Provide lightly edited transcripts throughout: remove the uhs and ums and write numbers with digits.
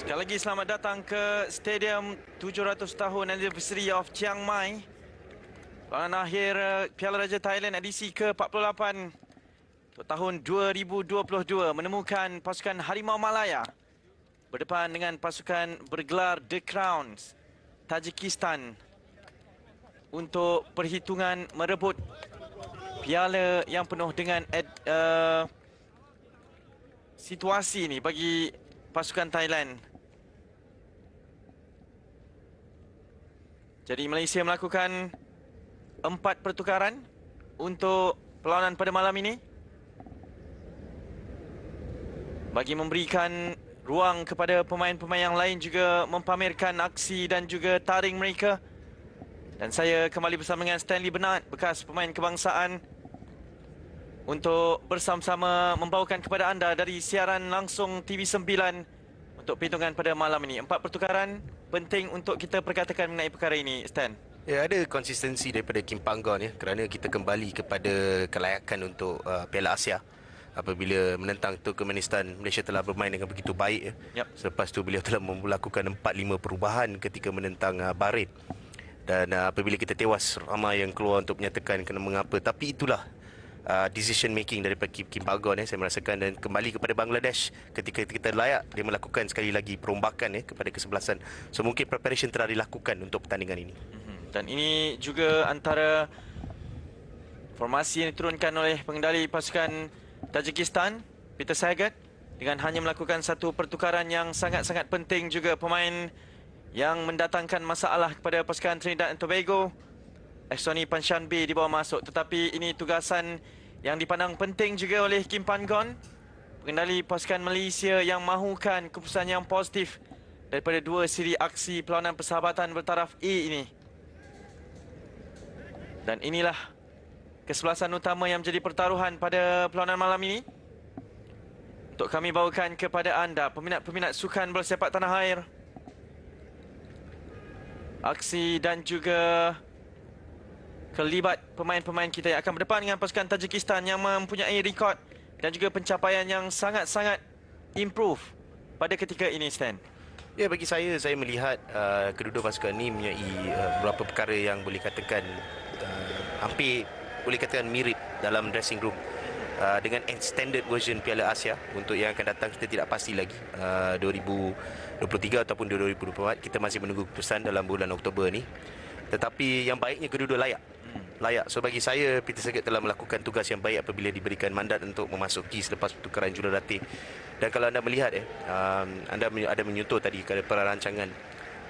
Sekali lagi selamat datang ke Stadium 700 tahun Anniversary of Chiang Mai. Lawan akhir Piala Raja Thailand edisi ke-48 untuk tahun 2022 menemukan pasukan Harimau Malaya berdepan dengan pasukan bergelar The Crowns Tajikistan untuk perhitungan merebut piala yang penuh dengan situasi ini bagi pasukan Thailand. Jadi Malaysia melakukan 4 pertukaran untuk perlawanan pada malam ini bagi memberikan ruang kepada pemain-pemain yang lain juga mempamerkan aksi dan juga taring mereka. Dan saya kembali bersama dengan Stanley Bernard, bekas pemain kebangsaan, untuk bersama-sama membawakan kepada anda dari siaran langsung TV9 untuk perhitungan pada malam ini. 4 pertukaran penting untuk kita perkatakan mengenai perkara ini, Stan. Ya, ada konsistensi daripada Kim Panggon ya, kerana kita kembali kepada kelayakan untuk Piala Asia apabila menentang Turkmenistan. Malaysia telah bermain dengan begitu baik ya. Yep. Selepas tu beliau telah melakukan 4-5 perubahan ketika menentang Bahrain. Dan apabila kita tewas, ramai yang keluar untuk menyatakan kena mengapa. Tapi itulah decision making daripada Kim Panggon ya, saya merasakan. Dan kembali kepada Bangladesh, ketika kita layak, dia melakukan sekali lagi perombakan ya kepada kesebelasan. So mungkin preparation telah dilakukan untuk pertandingan ini. Dan ini juga antara formasi yang diturunkan oleh pengendali pasukan Tajikistan, Peter Sagat, dengan hanya melakukan satu pertukaran yang sangat-sangat penting juga. Pemain yang mendatangkan masalah kepada pasukan Trinidad dan Tobago, Sony Panshanbe dibawa masuk. Tetapi ini tugasan yang dipandang penting juga oleh Kim Panggon, pengendali pasukan Malaysia, yang mahukan keputusan yang positif daripada 2 siri aksi perlawanan persahabatan bertaraf A ini. Dan inilah kesebelasan utama yang menjadi pertaruhan pada perlawanan malam ini. Untuk kami bawakan kepada anda, peminat-peminat sukan bola sepak tanah air, aksi dan juga kelibat pemain-pemain kita yang akan berdepan dengan pasukan Tajikistan yang mempunyai rekod dan juga pencapaian yang sangat-sangat improve pada ketika ini, Stan. Ya, bagi saya melihat kedua-dua pasukan ini mempunyai beberapa perkara yang boleh katakan hampir boleh katakan mirip dalam dressing room. Dengan extended version Piala Asia untuk yang akan datang, kita tidak pasti lagi 2023 ataupun 2024. Kita masih menunggu keputusan dalam bulan Oktober ni. Tetapi yang baiknya kedua-dua layak. So bagi saya, Peter Sagat telah melakukan tugas yang baik apabila diberikan mandat untuk memasuki selepas pertukaran jurulatih. Dan kalau anda melihat anda ada menyentuh tadi kepada perancangan,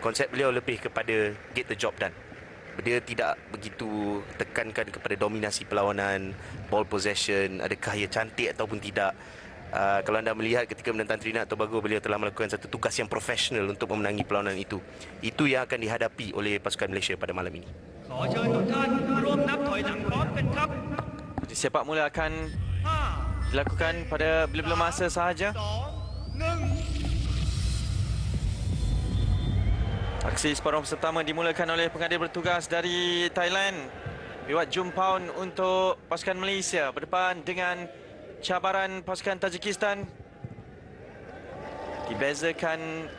konsep beliau lebih kepada get the job done. Dia tidak begitu tekankan kepada dominasi perlawanan, ball possession, adakah ia cantik ataupun tidak. Kalau anda melihat ketika menentang Trinidad atau Tobago, beliau telah melakukan satu tugas yang profesional untuk memenangi perlawanan itu. Itu yang akan dihadapi oleh pasukan Malaysia pada malam ini. Jadi sepak mula akan dilakukan pada bila-bila masa sahaja. Aksi separuh pertama dimulakan oleh pengadil bertugas dari Thailand, Piwat Jumpaun, untuk pasukan Malaysia berdepan dengan cabaran pasukan Tajikistan. Dibezakan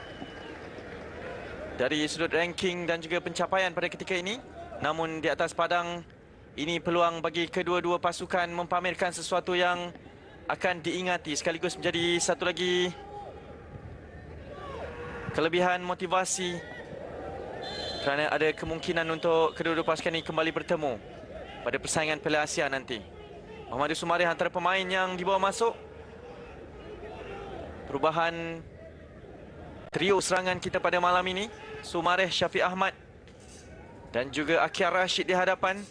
dari sudut ranking dan juga pencapaian pada ketika ini. Namun di atas padang, ini peluang bagi kedua-dua pasukan mempamerkan sesuatu yang akan diingati, sekaligus menjadi satu lagi kelebihan motivasi, kerana ada kemungkinan untuk kedua-dua pasukan ini kembali bertemu pada persaingan Piala Asia nanti. Muhammad Sumareh antara pemain yang dibawa masuk. Perubahan trio serangan kita pada malam ini, Sumareh, Syafiq Ahmad dan juga Akyar Rashid di hadapan,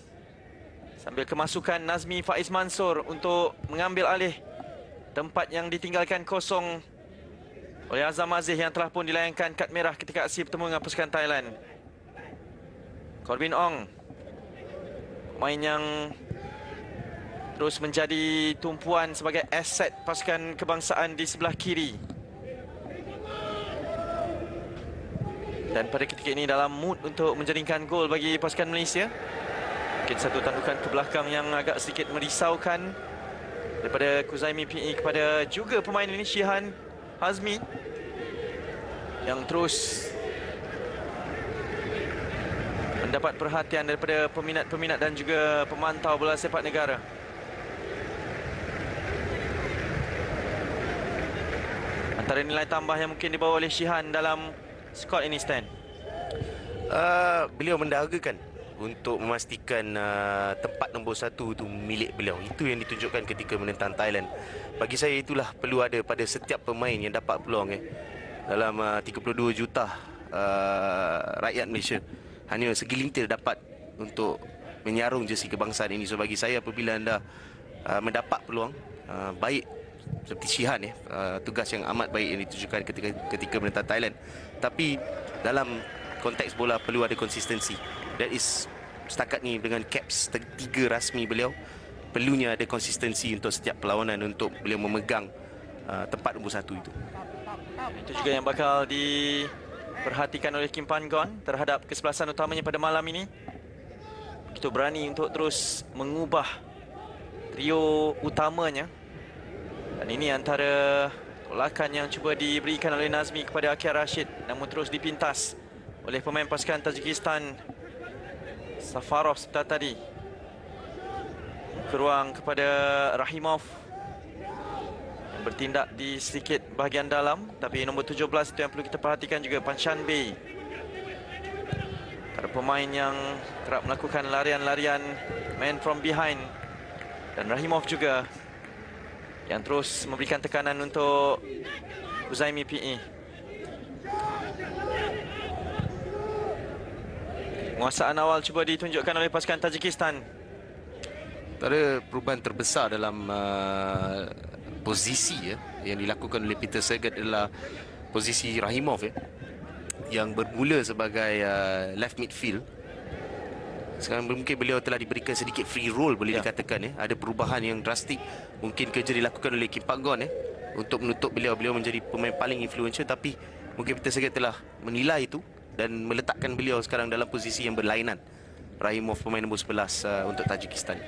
sambil kemasukan Nazmi Faiz Mansur untuk mengambil alih tempat yang ditinggalkan kosong oleh Azam Aziz yang telah pun dilayangkan kad merah ketika aksi bertemu dengan pasukan Thailand. Corbin Ong, pemain yang terus menjadi tumpuan sebagai aset pasukan kebangsaan di sebelah kiri. Dan pada ketika ini dalam mood untuk menjaringkan gol bagi pasukan Malaysia. Mungkin satu tandukan ke belakang yang agak sedikit merisaukan daripada Kuzaimi PE kepada juga pemain ini, Shihan Hazmi. yang terus mendapat perhatian daripada peminat-peminat dan juga pemantau bola sepak negara. Antara nilai tambah yang mungkin dibawa oleh Shihan dalam skor ini, Stan. Beliau mendahagakan untuk memastikan tempat nombor 1 itu milik beliau. Itu yang ditunjukkan ketika menentang Thailand. Bagi saya itulah perlu ada pada setiap pemain yang dapat peluang dalam 32 juta rakyat Malaysia. Hanya segelintir dapat untuk menyarung jersey kebangsaan ini. So bagi saya, apabila anda mendapat peluang baik seperti Shihan, tugas yang amat baik yang ditujukan ketika menentang Thailand. Tapi dalam konteks bola perlu ada konsistensi. That is setakat ni dengan caps 3 rasmi beliau, perlunya ada konsistensi untuk setiap perlawanan untuk beliau memegang tempat nombor 1 itu. Itu juga yang bakal diperhatikan oleh Kim Pan Gon terhadap kesebelasan utamanya pada malam ini. Begitu berani untuk terus mengubah trio utamanya. Dan ini antara tolakan yang cuba diberikan oleh Nazmi kepada Akhil Rashid, namun terus dipintas oleh pemain pasukan Tajikistan, Safarov seperti tadi. Ke ruang kepada Rahimov yang bertindak di sedikit bahagian dalam, tapi nombor 17 itu yang perlu kita perhatikan juga, Panshan Bey. Antara pemain yang kerap melakukan larian-larian man from behind. Dan Rahimov juga yang terus memberikan tekanan untuk Huzaimi PE. Penguasaan awal cuba ditunjukkan oleh pasukan Tajikistan. Antara perubahan terbesar dalam posisi yang dilakukan oleh Peter Sagat adalah posisi Rahimov yang bermula sebagai left midfield. Sekarang mungkin beliau telah diberikan sedikit free roll, boleh dikatakan. Ada perubahan yang drastik mungkin kerja dilakukan oleh Kim Pak Gon untuk menutup beliau menjadi pemain paling influential. Tapi mungkin Peter Sagat telah menilai itu dan meletakkan beliau sekarang dalam posisi yang berlainan. Rahimov pemain nombor 11 untuk Tajikistan.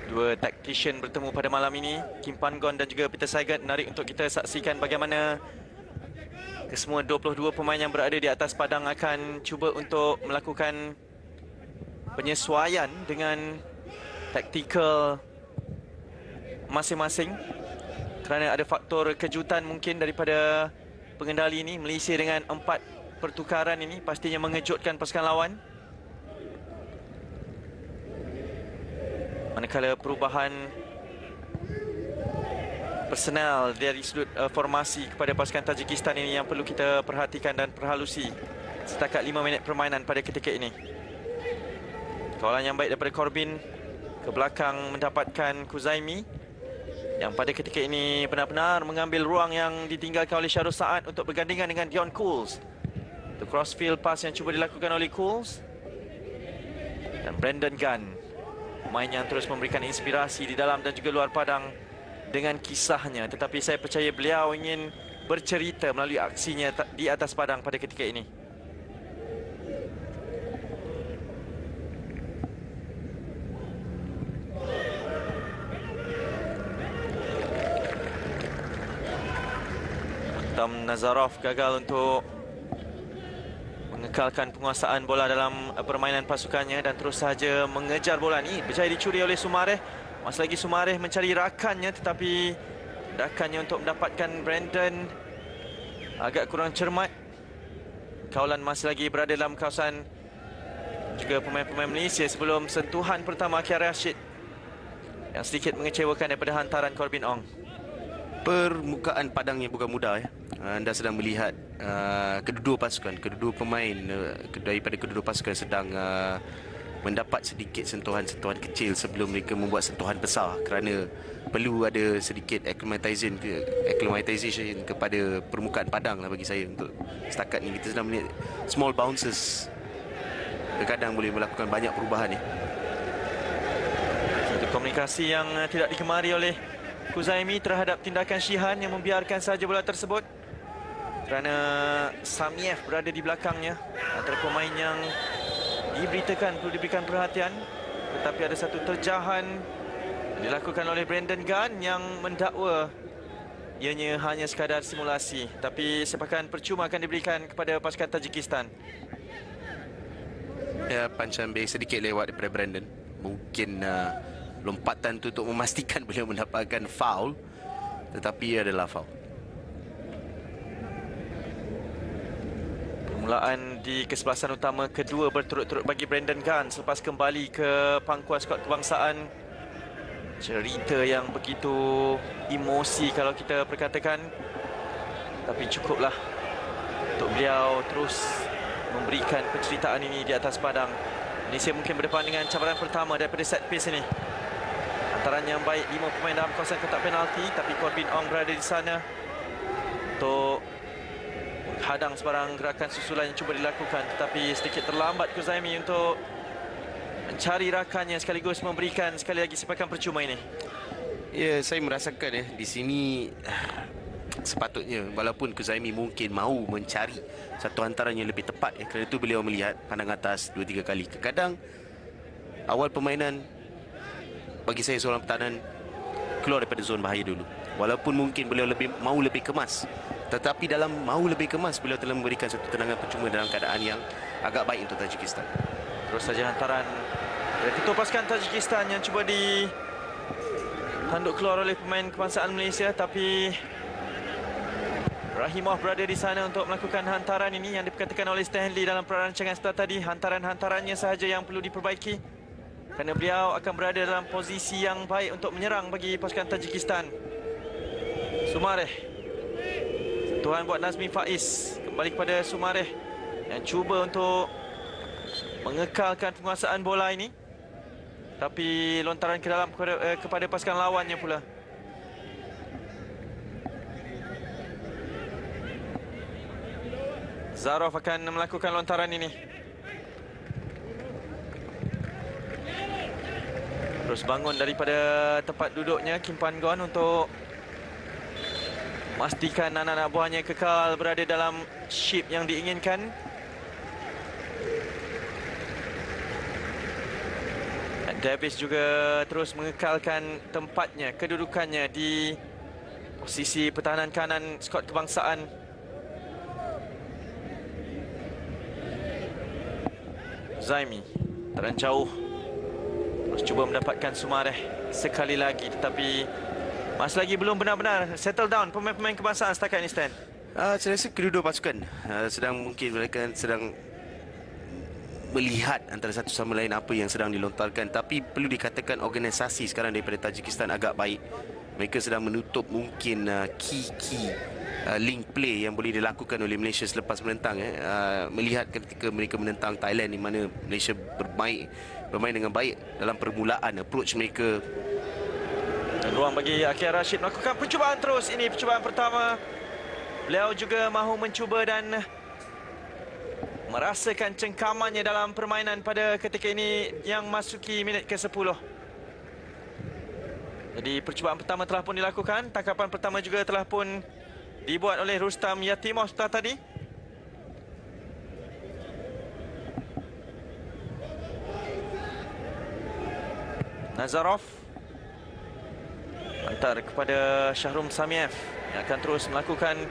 Dua tactician bertemu pada malam ini, Kim Pan Gon dan juga Peter Sagat. Menarik untuk kita saksikan bagaimana kesemua 22 pemain yang berada di atas padang akan cuba untuk melakukan penyesuaian dengan taktikal masing-masing. Kerana ada faktor kejutan mungkin daripada pengendali ini. Malaysia dengan 4 pertukaran ini pastinya mengejutkan pasukan lawan. Manakala perubahan personal dari sudut formasi kepada pasukan Tajikistan ini yang perlu kita perhatikan dan perhalusi setakat 5 minit permainan pada ketika ini. Kawalan yang baik daripada Corbin, ke belakang mendapatkan Kuzaimi yang pada ketika ini benar-benar mengambil ruang yang ditinggalkan oleh Syarul Saad untuk bergandingan dengan Dion Cools. The crossfield pass yang cuba dilakukan oleh Cools. Dan Brandon Gunn, pemain yang terus memberikan inspirasi di dalam dan juga luar padang dengan kisahnya. Tetapi saya percaya beliau ingin bercerita melalui aksinya di atas padang pada ketika ini. Tam Nazarov gagal untuk mengekalkan penguasaan bola dalam permainan pasukannya dan terus sahaja mengejar bola ni. Berjaya dicuri oleh Sumareh. Masih lagi Sumareh mencari rakannya, tetapi rakannya untuk mendapatkan Brandon agak kurang cermat. Kawalan masih lagi berada dalam kawasan juga pemain-pemain Malaysia sebelum sentuhan pertama Akhil Rashid yang sedikit mengecewakan daripada hantaran Corbin Ong. Permukaan padangnya bukan mudah. Anda sedang melihat kedua pasukan, kedua pemain daripada kedua pasukan sedang mendapat sedikit sentuhan-sentuhan kecil sebelum mereka membuat sentuhan besar, kerana perlu ada sedikit acclimatization kepada permukaan padang lah bagi saya. Untuk setakat ni kita sedang melihat small bounces, terkadang boleh melakukan banyak perubahan. Satu komunikasi yang tidak digemari oleh Kuzaimi terhadap tindakan Shihan yang membiarkan sahaja bola tersebut, kerana Samiev berada di belakangnya, antara pemain yang diberitakan perlu diberikan perhatian. Tetapi ada satu terjahan dilakukan oleh Brandon Gunn yang mendakwa ianya hanya sekadar simulasi. Tapi sepakan percuma akan diberikan kepada pasukan Tajikistan. Ya, pancan B sedikit lewat daripada Brandon. Mungkin lompatan tu untuk memastikan beliau mendapatkan foul, tetapi ia adalah foul. Permulaan di kesebelasan utama kedua berturut-turut bagi Brandon Gunn selepas kembali ke pangkuan skuad kebangsaan. Cerita yang begitu emosi kalau kita perkatakan, tapi cukuplah untuk beliau terus memberikan penceritaan ini di atas padang. Malaysia mungkin berdepan dengan cabaran pertama daripada set piece ini. Antaranya yang baik 5 pemain dalam kawasan kotak penalti, tapi Corbin Ong berada di sana untuk menghadang sebarang gerakan susulan yang cuba dilakukan. Tetapi sedikit terlambat Kuzaimi untuk mencari rakannya sekaligus memberikan sekali lagi sepakan percuma ini. Ya, saya merasakan di sini sepatutnya walaupun Kuzaimi mungkin mahu mencari satu hantaran yang lebih tepat, kerana itu beliau melihat pandang atas 2-3 kali. Kadang awal permainan bagi saya seorang pertahanan keluar daripada zon bahaya dulu. Walaupun mungkin beliau mahu lebih kemas, tetapi dalam mahu lebih kemas beliau telah memberikan satu tendangan percuma dalam keadaan yang agak baik untuk Tajikistan. Terus saja hantaran dari ketua pasukan Tajikistan yang cuba ditanduk keluar oleh pemain kebangsaan Malaysia, tapi Rahimov berada di sana untuk melakukan hantaran ini yang diperkatakan oleh Stanley dalam perancangan start tadi. Hantaran-hantarannya sahaja yang perlu diperbaiki, kerana beliau akan berada dalam posisi yang baik untuk menyerang bagi pasukan Tajikistan. Sumareh, sentuhan buat Nazmi Faiz. Kembali kepada Sumareh yang cuba untuk mengekalkan penguasaan bola ini, tapi lontaran ke dalam kepada pasukan lawannya pula. Zarov akan melakukan lontaran ini. Terus bangun daripada tempat duduknya Kim Pan Gon untuk memastikan anak-anak buahnya kekal berada dalam shape yang diinginkan. Davis juga terus mengekalkan tempatnya, kedudukannya di posisi pertahanan kanan skuad kebangsaan. Zaimi terang jauh, terus cuba mendapatkan Sumareh sekali lagi, tetapi masih lagi belum benar-benar settle down pemain-pemain kebangsaan setakat ini, Stan. Saya rasa kedua-dua pasukan mungkin mereka sedang melihat antara satu sama lain apa yang sedang dilontarkan. Tapi perlu dikatakan organisasi sekarang daripada Tajikistan agak baik. Mereka sedang menutup mungkin key link play yang boleh dilakukan oleh Malaysia selepas menentang. Melihat ketika mereka menentang Thailand, di mana Malaysia bermain dengan baik dalam permulaan, approach mereka. Dan ruang bagi Akir Rashid melakukan percubaan terus. Ini percubaan pertama. Beliau juga mahu mencuba dan merasakan cengkamannya dalam permainan pada ketika ini yang masuki minit ke-10. Jadi percubaan pertama telah pun dilakukan. Tangkapan pertama juga telah pun dibuat oleh Rustam Yatimov setelah tadi. Nazarov hantar kepada Shahrum Samiev yang akan terus melakukan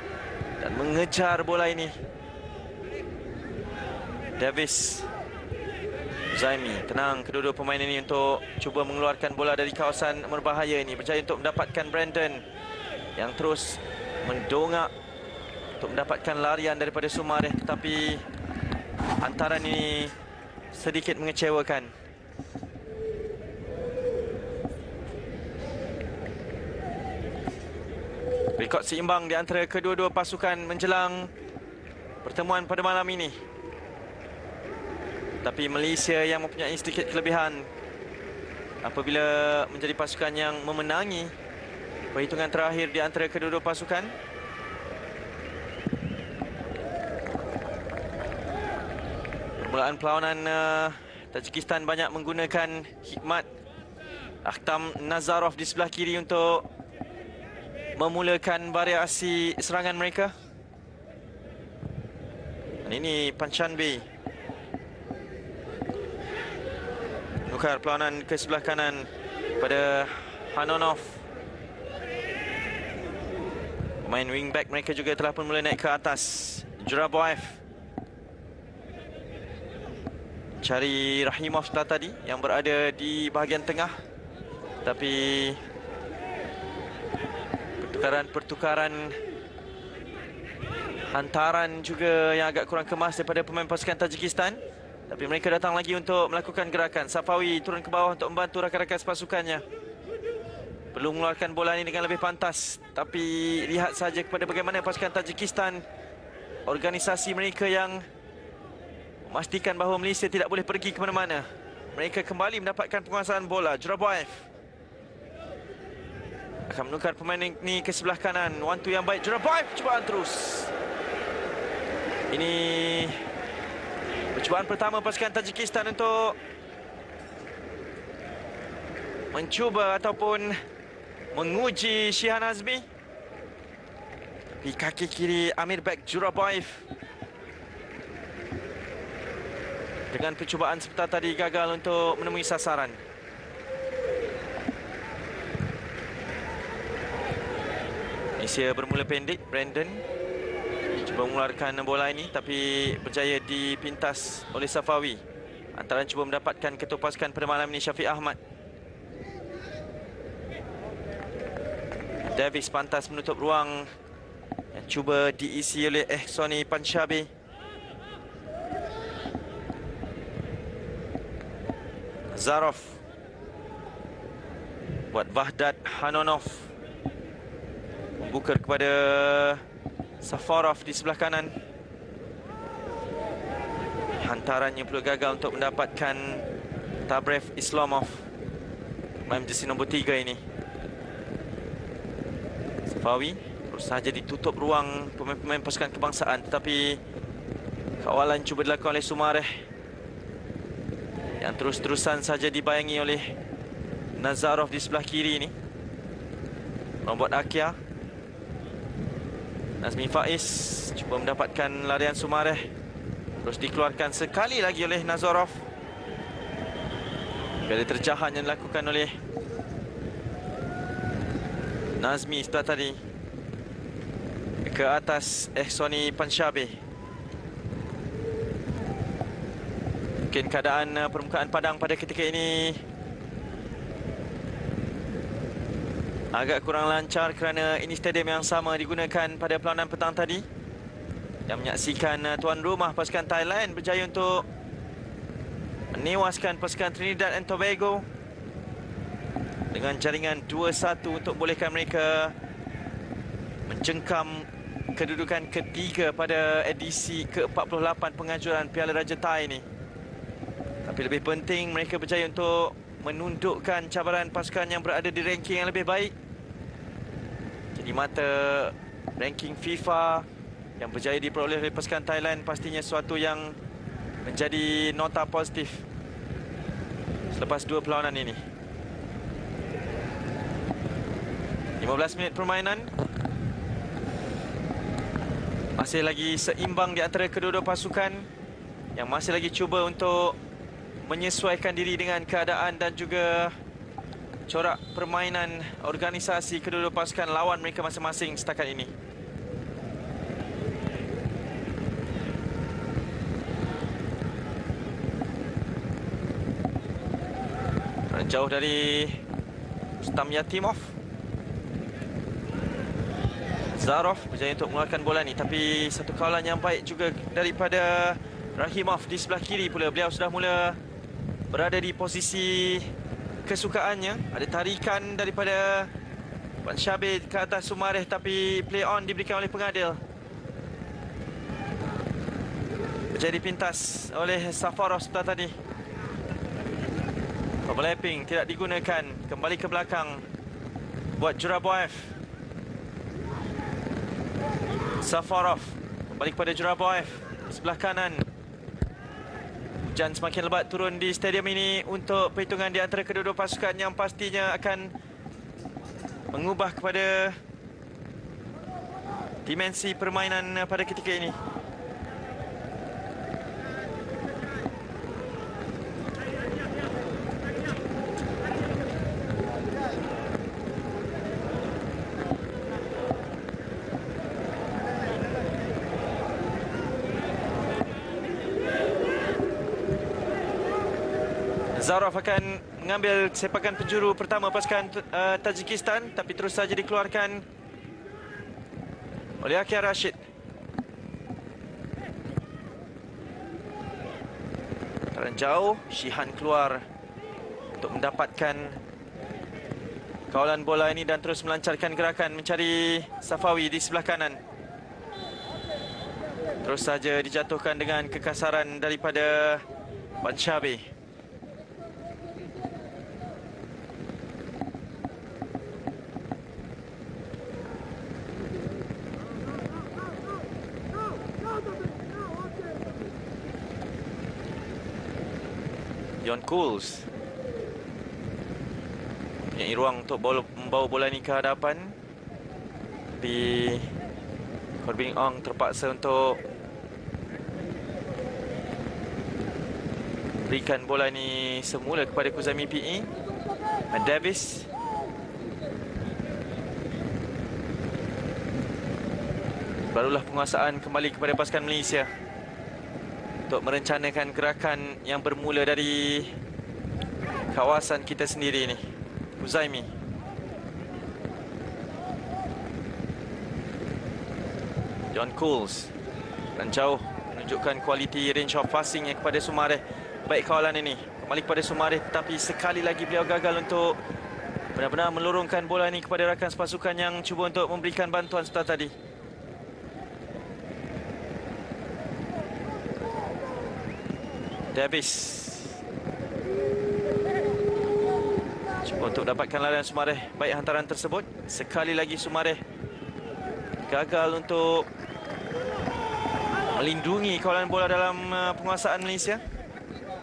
dan mengejar bola ini. Davis, Zaimi, tenang kedua-dua pemain ini untuk cuba mengeluarkan bola dari kawasan berbahaya ini. Berjaya untuk mendapatkan Brandon yang terus mendongak untuk mendapatkan larian daripada Sumareh, tetapi hantaran ini sedikit mengecewakan. Rekod seimbang di antara kedua-dua pasukan menjelang pertemuan pada malam ini. Tapi Malaysia yang mempunyai sedikit kelebihan apabila menjadi pasukan yang memenangi perhitungan terakhir di antara kedua-dua pasukan. Permulaan perlawanan Tajikistan banyak menggunakan hikmat Akhtam Nazarov di sebelah kiri untuk memulakan variasi serangan mereka. Dan ini Panchanbe. Nukar perlawanan ke sebelah kanan pada Hanonov. Pemain wingback mereka juga telah pun mula naik ke atas. Juraboev cari Rahimov tadi yang berada di bahagian tengah. Tapi pertukaran hantaran juga yang agak kurang kemas daripada pemain pasukan Tajikistan. Tapi mereka datang lagi untuk melakukan gerakan. Safawi turun ke bawah untuk membantu rakan-rakan sepasukannya. Perlu mengeluarkan bola ini dengan lebih pantas. Tapi lihat saja kepada bagaimana pasukan Tajikistan, organisasi mereka yang memastikan bahawa Malaysia tidak boleh pergi ke mana-mana. Mereka kembali mendapatkan penguasaan bola. Juraboev akan menukar pemain ini ke sebelah kanan. One-two yang baik. Juraboev cubaan terus. Ini percubaan pertama pasukan Tajikistan untuk mencuba ataupun menguji Shihan Azmi. Di kaki kiri Amirbek Juraboev dengan percubaan sebentar tadi gagal untuk menemui sasaran. Malaysia bermula pendek. Brandon cuba mengeluarkan bola ini tapi berjaya dipintas oleh Safawi. Antara cuba mendapatkan ketua pasukan pada malam ini Syafiq Ahmad. Davis pantas menutup ruang yang cuba diisi oleh Ehsani Panshabi. Zarov buat Vahdat Hanonov, membuka kepada Safarov di sebelah kanan. Hantarannya perlu gagal untuk mendapatkan Tabrev Islamov, pemain jersey nombor 3 ini. Safawi terus saja ditutup ruang pemain-pemain pasukan kebangsaan, tetapi kawalan cuba dilakukan oleh Sumareh yang terus-terusan saja dibayangi oleh Nazarov di sebelah kiri ini. Robot Akia. Nazmi Faiz cuba mendapatkan larian Sumareh. Terus dikeluarkan sekali lagi oleh Nazarov. Kali terjahan yang dilakukan oleh Nazmi setelah tadi ke atas Ehsani Panshabi. Mungkin keadaan permukaan padang pada ketika ini agak kurang lancar kerana ini stadium yang sama digunakan pada perlawanan petang tadi. Yang menyaksikan tuan rumah pasukan Thailand berjaya untuk menewaskan pasukan Trinidad and Tobago dengan jaringan 2-1 untuk bolehkan mereka mencengkam kedudukan ketiga pada edisi ke-48 pengajuran Piala Raja Thai ini. Tapi lebih penting mereka berjaya untuk menundukkan cabaran pasukan yang berada di ranking yang lebih baik. Jadi mata ranking FIFA yang berjaya diperoleh oleh pasukan Thailand pastinya sesuatu yang menjadi nota positif selepas dua perlawanan ini. 15 minit permainan. Masih lagi seimbang di antara kedua-dua pasukan yang masih lagi cuba untuk menyesuaikan diri dengan keadaan dan juga corak permainan organisasi kedua-dua pasukan lawan mereka masing-masing setakat ini. Jauh dari Rustam Yatimov. Zarov berjaya untuk mengeluarkan bola ni, tapi satu kawalan yang baik juga daripada Rahimov di sebelah kiri pula. Beliau sudah mula berada di posisi kesukaannya. Ada tarikan daripada Puan Syabir ke atas Sumareh, tapi play on diberikan oleh pengadil. Berjaya dipintas oleh Safarov setelah tadi. Overlapping tidak digunakan. Kembali ke belakang buat Juraboev. Safarov kembali kepada Juraboev sebelah kanan. Hujan semakin lebat turun di stadium ini untuk perhitungan di antara kedua-dua pasukan yang pastinya akan mengubah kepada dimensi permainan pada ketika ini. Nazarov akan mengambil sepakan penjuru pertama pasukan Tajikistan, tapi terus saja dikeluarkan oleh Akhil Rashid. Taran jauh, Shihan keluar untuk mendapatkan kawalan bola ini dan terus melancarkan gerakan mencari Safawi di sebelah kanan. Terus saja dijatuhkan dengan kekasaran daripada Wan Shabir. John Cools mempunyai ruang untuk membawa bola ini ke hadapan, tapi Corbin Ong terpaksa untuk berikan bola ini semula kepada Kuzami PE. Dan Davis barulah penguasaan kembali kepada pasukan Malaysia untuk merencanakan gerakan yang bermula dari kawasan kita sendiri ini. Kuzaimi. John Cools dan jauh menunjukkan kualiti range of passing yang kepada Sumareh. Baik kawalan ini kembali kepada Sumareh, tetapi sekali lagi beliau gagal untuk benar-benar melurungkan bola ini kepada rakan sepasukan yang cuba untuk memberikan bantuan setelah tadi. Davis cuba untuk dapatkan larian Sumareh. Baik hantaran tersebut. Sekali lagi Sumareh gagal untuk melindungi kawalan bola dalam penguasaan Malaysia.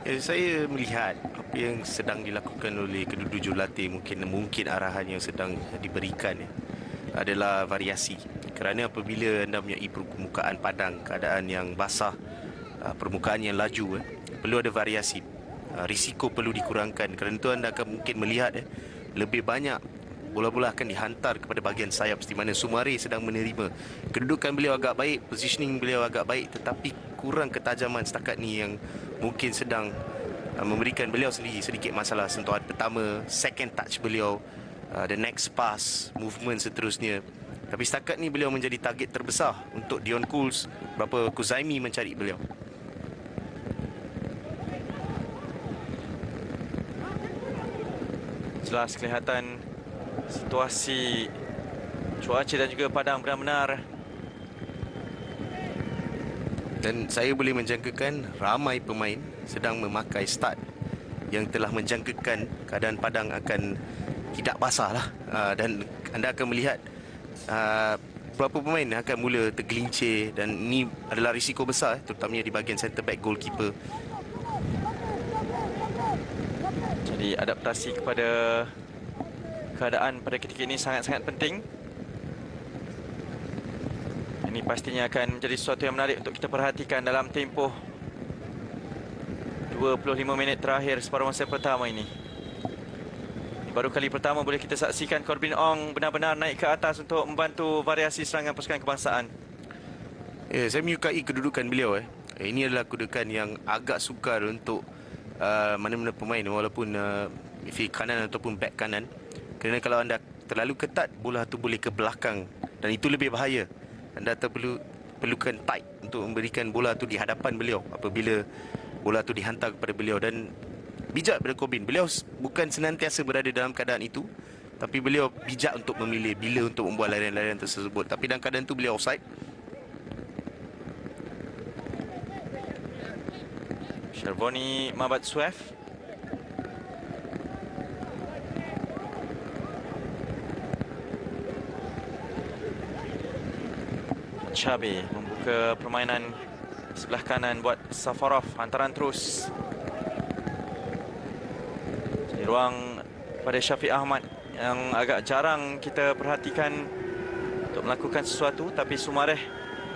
Ya, saya melihat apa yang sedang dilakukan oleh kedua jurulatih, mungkin arahan yang sedang diberikan adalah variasi. Kerana apabila anda mempunyai permukaan padang, keadaan yang basah, permukaan yang laju, perlu ada variasi. Risiko perlu dikurangkan. Kerana itu anda akan mungkin melihat lebih banyak bola-bola akan dihantar kepada bahagian sayap, di mana Sumare sedang menerima. Kedudukan beliau agak baik, positioning beliau agak baik, tetapi kurang ketajaman setakat ni yang mungkin sedang memberikan beliau sendiri sedikit masalah. Sentuhan pertama, second touch beliau, the next pass, movement seterusnya. Tapi setakat ni beliau menjadi target terbesar untuk Dion Cools, berapa Kuzaimi mencari beliau. Jelas kelihatan situasi cuaca dan juga padang benar-benar. Dan saya boleh menjangkakan ramai pemain sedang memakai start yang telah menjangkakan keadaan padang akan tidak basah lah. Dan anda akan melihat beberapa pemain akan mula tergelincir, dan ini adalah risiko besar, terutamanya di bahagian centre back goalkeeper. Jadi adaptasi kepada keadaan pada ketika ini sangat-sangat penting. Ini pastinya akan menjadi sesuatu yang menarik untuk kita perhatikan dalam tempoh 25 minit terakhir separuh masa pertama ini. Baru kali pertama boleh kita saksikan Corbin Ong benar-benar naik ke atas untuk membantu variasi serangan pasukan kebangsaan. Ya, saya menyukai kedudukan beliau. Ini adalah kedudukan yang agak sukar untuk mana-mana pemain, walaupun kiri kanan ataupun back kanan. Kerana kalau anda terlalu ketat, bola tu boleh ke belakang, dan itu lebih bahaya. Anda perlukan tight untuk memberikan bola tu di hadapan beliau apabila bola tu dihantar kepada beliau. Dan bijak daripada Corbin, beliau bukan senantiasa berada dalam keadaan itu, tapi beliau bijak untuk memilih bila untuk membuat larian-larian tersebut. Tapi dalam keadaan itu beliau offside. Shervoni Mabat Swef. Chabi membuka permainan sebelah kanan buat Safarov. Hantaran terus. Jadi ruang pada Syafiq Ahmad yang agak jarang kita perhatikan untuk melakukan sesuatu. Tapi Sumareh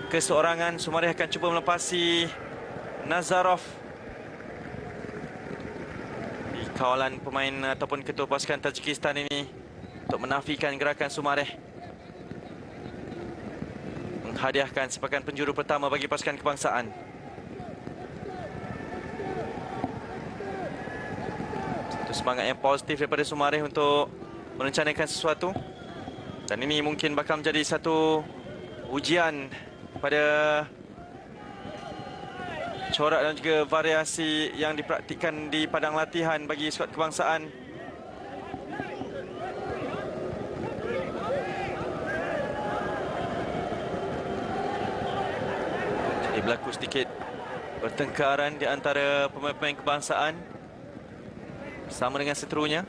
keseorangan. Sumareh akan cuba melepasi Nazarov. Di kawalan pemain ataupun ketua pasukan Tajikistan ini untuk menafikan gerakan Sumareh. Menghadiahkan sepakan penjuru pertama bagi pasukan kebangsaan. semangat yang positif daripada Sumareh untuk merencanakan sesuatu. Dan ini mungkin bakal menjadi satu ujian pada corak dan juga variasi yang dipraktikkan di padang latihan bagi skuad kebangsaan. Jadi berlaku sedikit pertengkaran di antara pemain-pemain kebangsaan bersama dengan seterunya.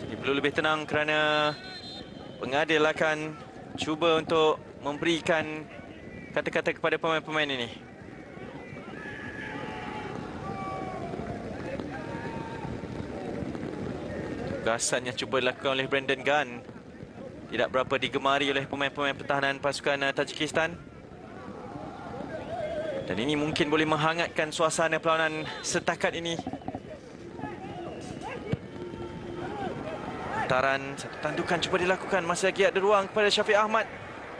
Jadi perlu lebih tenang kerana pengadil akan cuba untuk memberikan kata-kata kepada pemain-pemain ini. Tugasan yang cuba dilakukan oleh Brandon Gunn tidak berapa digemari oleh pemain-pemain pertahanan pasukan Tajikistan. Dan ini mungkin boleh menghangatkan suasana perlawanan setakat ini. Hantaran satu tandukan cuba dilakukan. Masih lagi ada ruang kepada Syafiq Ahmad.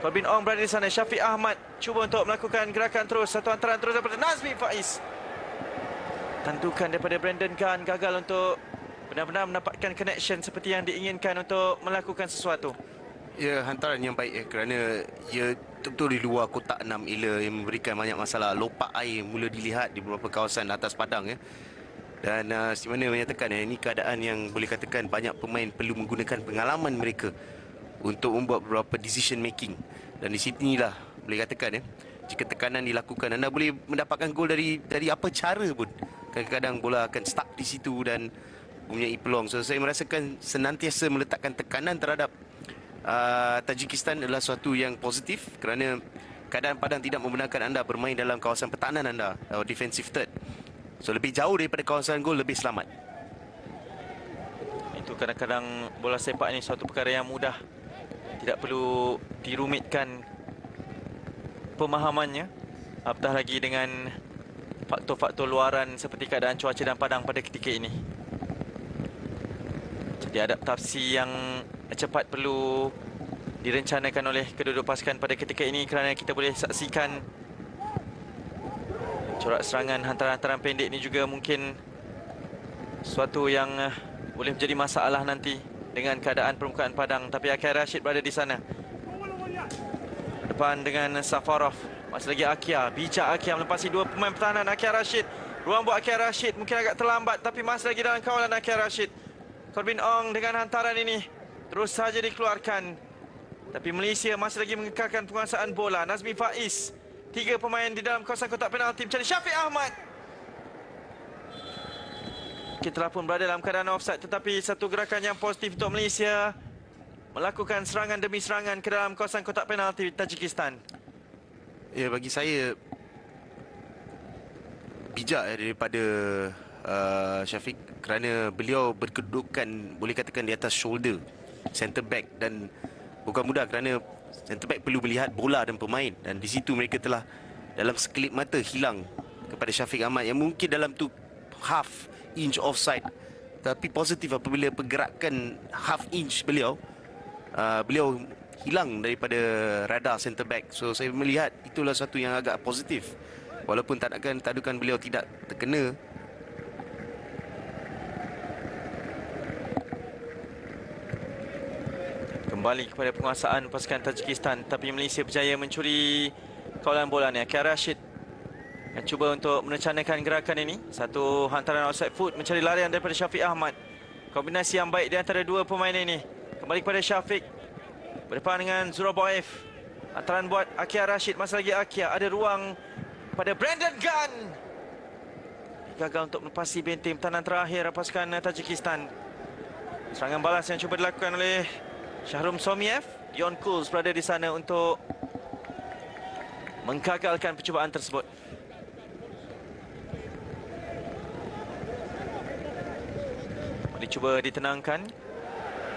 Corbin Ong berada di sana. Syafiq Ahmad cuba untuk melakukan gerakan terus. Satu hantaran terus daripada Nazmi Faiz. Tandukan daripada Brandon Gunn gagal untuk benar-benar mendapatkan connection seperti yang diinginkan untuk melakukan sesuatu. Ya, hantaran yang baik kerana ia betul-betul di luar kotak 6 ela yang memberikan banyak masalah. Lopak air mula dilihat di beberapa kawasan atas padang ya. Dan Steve Manner menyatakan ini keadaan yang boleh katakan banyak pemain perlu menggunakan pengalaman mereka untuk membuat beberapa decision making. Dan di sinilah boleh katakan ya, jika tekanan dilakukan anda boleh mendapatkan gol dari apa cara pun. Kadang-kadang bola akan stuck di situ dan mempunyai peluang. So saya merasakan senantiasa meletakkan tekanan terhadap Tajikistan adalah suatu yang positif kerana keadaan padang tidak membenarkan anda bermain dalam kawasan pertahanan anda, defensive third. So lebih jauh daripada kawasan gol lebih selamat. Itu kadang-kadang bola sepak ini suatu perkara yang mudah. Tidak perlu dirumitkan pemahamannya. Apatah lagi dengan faktor-faktor luaran seperti keadaan cuaca dan padang pada ketika ini. Jadi adaptasi yang cepat perlu direncanakan oleh kedua-dua pasukan pada ketika ini kerana kita boleh saksikan corak serangan hantaran-hantaran pendek ini juga mungkin suatu yang boleh menjadi masalah nanti dengan keadaan permukaan padang. Tapi Akia Rashid berada di sana. Depan dengan Safarov. Masih lagi Akia. Bijak Akia melepasi dua pemain pertahanan. Akia Rashid. Ruang buat Akia Rashid. Mungkin agak terlambat tapi masih lagi dalam kawalan Akia Rashid. Corbin Ong dengan hantaran ini terus saja dikeluarkan. Tapi Malaysia masih lagi mengekalkan penguasaan bola. Nazmi Faiz. 3 pemain di dalam kawasan kotak penalti mencari Syafiq Ahmad. Kita pun berada dalam keadaan offside, tetapi satu gerakan yang positif untuk Malaysia melakukan serangan demi serangan ke dalam kawasan kotak penalti Tajikistan. Ya, bagi saya bijak daripada Syafiq kerana beliau berkedudukan boleh katakan di atas shoulder centre back dan bukan mudah kerana centre back perlu melihat bola dan pemain dan di situ mereka telah dalam sekelip mata hilang kepada Syafiq Ahmad yang mungkin dalam tu half inch offside, tapi positif apabila pergerakan half inch beliau hilang daripada radar centre back. So saya melihat itulah satu yang agak positif walaupun tadukan beliau tidak terkena. Kembali kepada penguasaan pasukan Tajikistan, tapi Malaysia berjaya mencuri kawalan bola ni. Akia Rashid yang cuba untuk merencanakan gerakan ini. Satu hantaran outside foot mencari larian daripada Syafiq Ahmad. Kombinasi yang baik di antara dua pemain ini. Kembali kepada Syafiq. Berdepan dengan Zurabaev. Hantaran buat Akia Rashid. Masih lagi Akia. Ada ruang pada Brandon Gunn. Gagal untuk melepasi benteng pertahanan terakhir pasukan Tajikistan. Serangan balas yang cuba dilakukan oleh Shahrum Somiev. Dion Kools berada di sana untuk menggagalkan percubaan tersebut. Dicuba ditenangkan.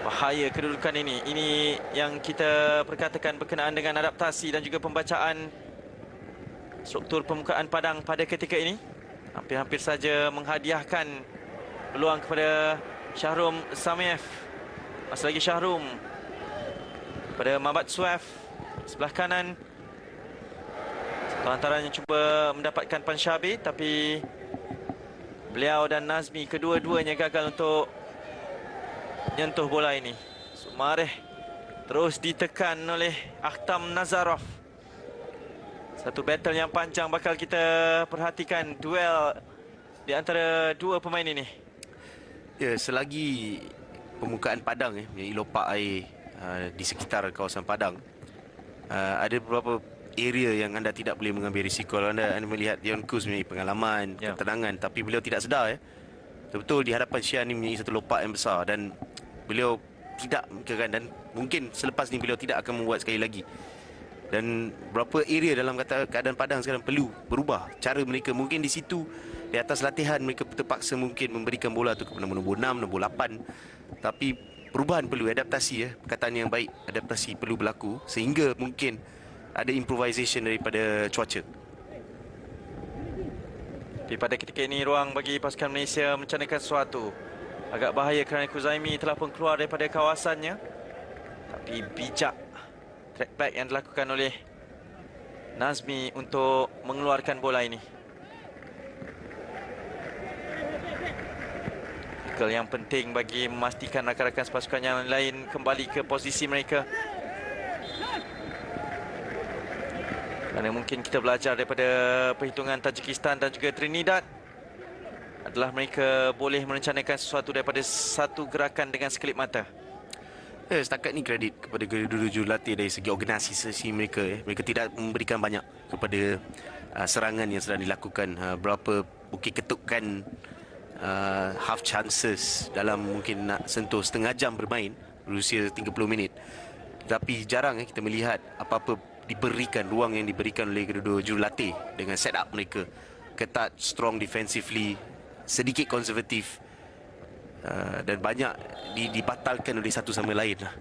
Bahaya kedudukan ini. Ini yang kita perkatakan berkenaan dengan adaptasi dan juga pembacaan struktur permukaan padang pada ketika ini. Hampir-hampir saja menghadiahkan peluang kepada Shahrum Somiev. Masih lagi Shahrum pada Mabat Suef sebelah kanan. Antaranya cuba mendapatkan Panshabi, tapi beliau dan Nazmi kedua-duanya gagal untuk menyentuh bola ini. Sumareh terus ditekan oleh Akhtam Nazarov. Satu battle yang panjang bakal kita perhatikan, duel di antara dua pemain ini. Ya, selagi permukaan padang yang lopak air di sekitar kawasan padang, ada beberapa area yang anda tidak boleh mengambil risiko. Kalau anda melihat Dion Kus mempunyai pengalaman, ketenangan, tapi beliau tidak sedar betul-betul di hadapan Syian ini mempunyai satu lopak yang besar dan beliau tidak memikirkan, dan mungkin selepas ni beliau tidak akan membuat sekali lagi. Dan beberapa area dalam keadaan padang sekarang perlu berubah cara mereka. Mungkin di situ, di atas latihan, mereka terpaksa mungkin memberikan bola tu kepada nombor 6, nombor 8. Tapi perubahan perlu, adaptasi perkataan yang baik, adaptasi perlu berlaku sehingga mungkin ada improvisation daripada cuaca. Tapi pada ketika ini ruang bagi pasukan Malaysia mencanakan sesuatu. Agak bahaya kerana Kuzaimi telah pun keluar daripada kawasannya. Tapi bijak track back yang dilakukan oleh Nazmi untuk mengeluarkan bola ini. Yang penting bagi memastikan rakan-rakan pasukan yang lain kembali ke posisi mereka. Kerana mungkin kita belajar daripada perhitungan Tajikistan dan juga Trinidad adalah mereka boleh merencanakan sesuatu daripada satu gerakan dengan sekelip mata. Setakat ni kredit kepada kedua-dua jurulatih dari segi organisasi mereka. Mereka tidak memberikan banyak kepada serangan yang sedang dilakukan. Berapa bukit ketukan, half chances dalam mungkin nak sentuh setengah jam bermain, berusia 30 minit. Tapi jarang kita melihat apa-apa diberikan, ruang yang diberikan oleh kedua-dua jurulatih dengan set up mereka. Ketat, strong defensively, sedikit konservatif, dan banyak dibatalkan oleh satu sama lain lah.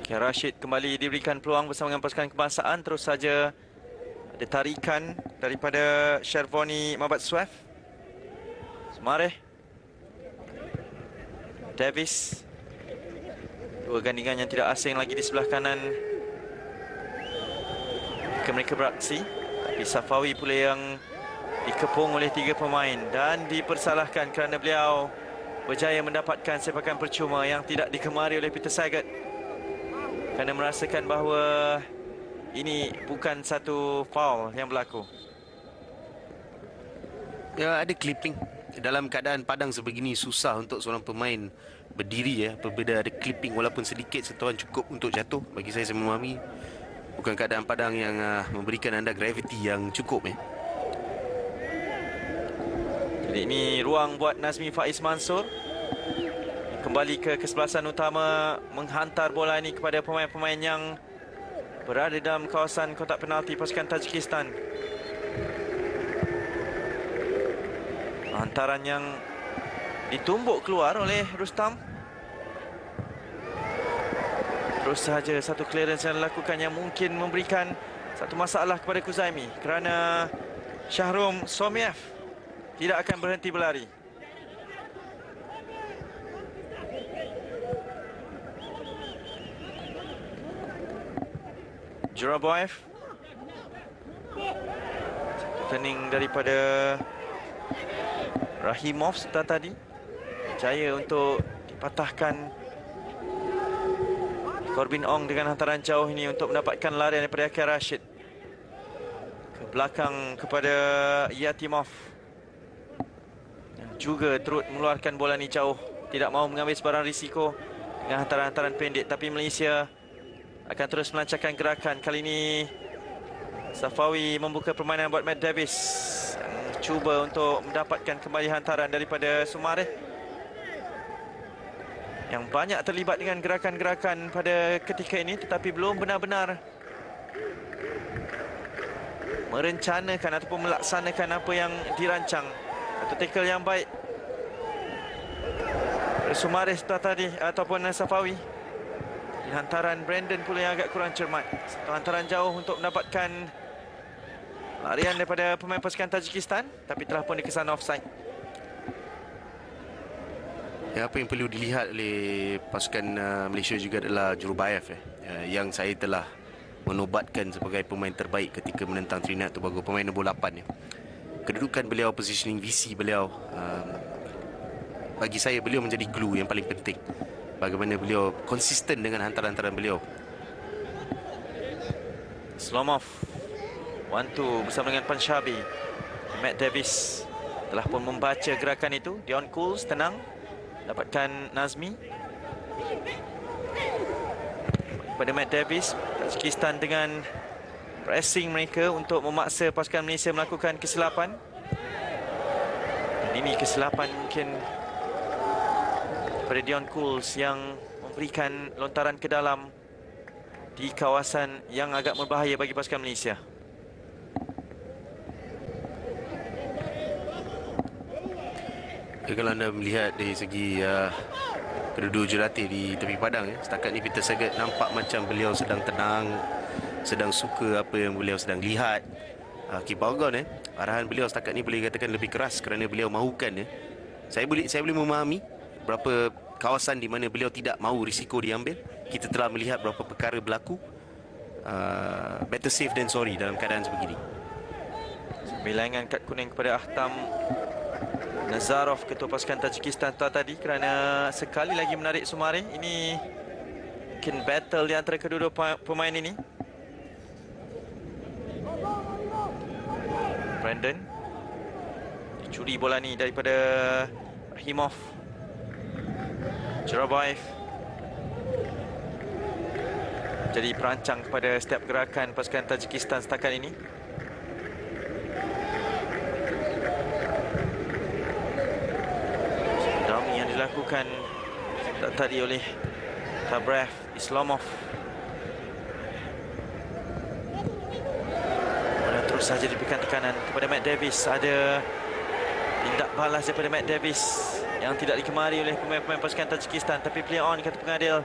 Rashid kembali diberikan peluang bersama dengan pasukan kebangsaan. Terus saja ada tarikan daripada Shervoni Mabatswef. Sumareh, Davis, dua gandingan yang tidak asing lagi di sebelah kanan mereka beraksi. Tapi Safawi pula yang dikepung oleh tiga pemain dan dipersalahkan kerana beliau berjaya mendapatkan sepakan percuma yang tidak dikemari oleh Peter Sagat, kerana merasakan bahawa ini bukan satu foul yang berlaku. Ya, ada clipping. Dalam keadaan padang sebegini susah untuk seorang pemain berdiri apabila ada clipping walaupun sedikit, sentuhan cukup untuk jatuh. Bagi saya memahami bukan keadaan padang yang memberikan anda gravity yang cukup. Jadi ini ruang buat Nazmi Faiz Mansur kembali ke kesebelasan utama, menghantar bola ini kepada pemain-pemain yang berada dalam kawasan kotak penalti pasukan Tajikistan. Hantaran yang ditumbuk keluar oleh Rustam. Terus sahaja satu clearance yang dilakukan yang mungkin memberikan satu masalah kepada Kuzaimi, kerana Shahrum Somiev tidak akan berhenti berlari. Juraboev, satu turning daripada Rahimov tadi, jaya untuk dipatahkan Corbin Ong dengan hantaran jauh ini untuk mendapatkan larian daripada Akir Rashid ke belakang kepada Yatimov, yang juga turut mengeluarkan bola ni jauh, tidak mahu mengambil sebarang risiko dengan hantaran-hantaran pendek. Tapi Malaysia akan terus melancarkan gerakan. Kali ini Safawi membuka permainan buat Matt Davis yang cuba untuk mendapatkan kembali hantaran daripada Sumareh, yang banyak terlibat dengan gerakan-gerakan pada ketika ini tetapi belum benar-benar merencanakan ataupun melaksanakan apa yang dirancang. Satu tackle yang baik Sumareh tadi ataupun Safawi. Hantaran Brandon pula yang agak kurang cermat. Satu hantaran jauh untuk mendapatkan larian daripada pemain pasukan Tajikistan, tapi telah pun dikesan offside. Apa yang perlu dilihat oleh pasukan Malaysia juga adalah Jurubaev yang saya telah menobatkan sebagai pemain terbaik ketika menentang Trinidad Tobago, pemain nombor 8 ya. Kedudukan beliau, positioning visi beliau, bagi saya beliau menjadi glue yang paling penting. Bagaimana beliau konsisten dengan hantaran-hantaran beliau. Slomov 1-2 bersama dengan Panshabi. Matt Davis telah pun membaca gerakan itu. Dion Cools tenang, dapatkan Nazmi pada Matt Davis. Tajikistan dengan pressing mereka untuk memaksa pasukan Malaysia melakukan kesilapan. Dan ini kesilapan mungkin pada Dion Cools yang memberikan lontaran ke dalam di kawasan yang agak berbahaya bagi pasukan Malaysia. Kalau anda melihat dari segi kedua-dua jurulatih di tepi padang ya, setakat ni Peter Sagat nampak macam beliau sedang tenang, sedang suka apa yang beliau sedang lihat. Keep Argon arahan beliau setakat ni boleh katakan lebih keras kerana beliau mahukan ya. Saya boleh memahami berapa kawasan di mana beliau tidak mahu risiko diambil. Kita telah melihat berapa perkara berlaku. Better safe than sorry dalam keadaan sebegini. Bilangan kad kuning kepada Ahtam Nazarov, ketua pasukan Tajikistan tadi, kerana sekali lagi menarik Sumare. Ini mungkin battle di antara kedua-dua pemain ini. Brandon dicuri bola ni daripada Rahimov. Jerabaev jadi perancang kepada setiap gerakan pasukan Tajikistan setakat ini. Dami yang dilakukan tadi oleh Tabrev, Islamov. Dan terus saja diberikan tekanan kepada Matt Davis. Ada tindak balas daripada Matt Davis yang tidak dikemari oleh pemain-pemain pasukan Tajikistan. Tapi play on, kata pengadil.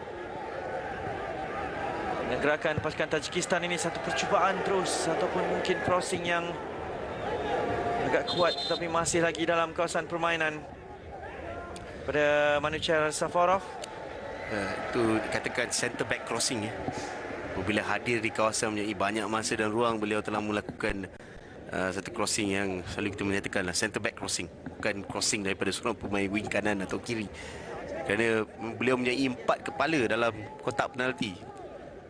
Dengan gerakan pasukan Tajikistan ini, satu percubaan terus ataupun mungkin crossing yang agak kuat, tetapi masih lagi dalam kawasan permainan pada Manucher Safarov. Itu dikatakan centre back crossing ya. Apabila hadir di kawasan mempunyai banyak masa dan ruang, beliau telah melakukan satu crossing yang selalu kita menyatakanlah centre back crossing, bukan crossing daripada seorang pemain wing kanan atau kiri. Kerana beliau mempunyai 4 kepala dalam kotak penalti.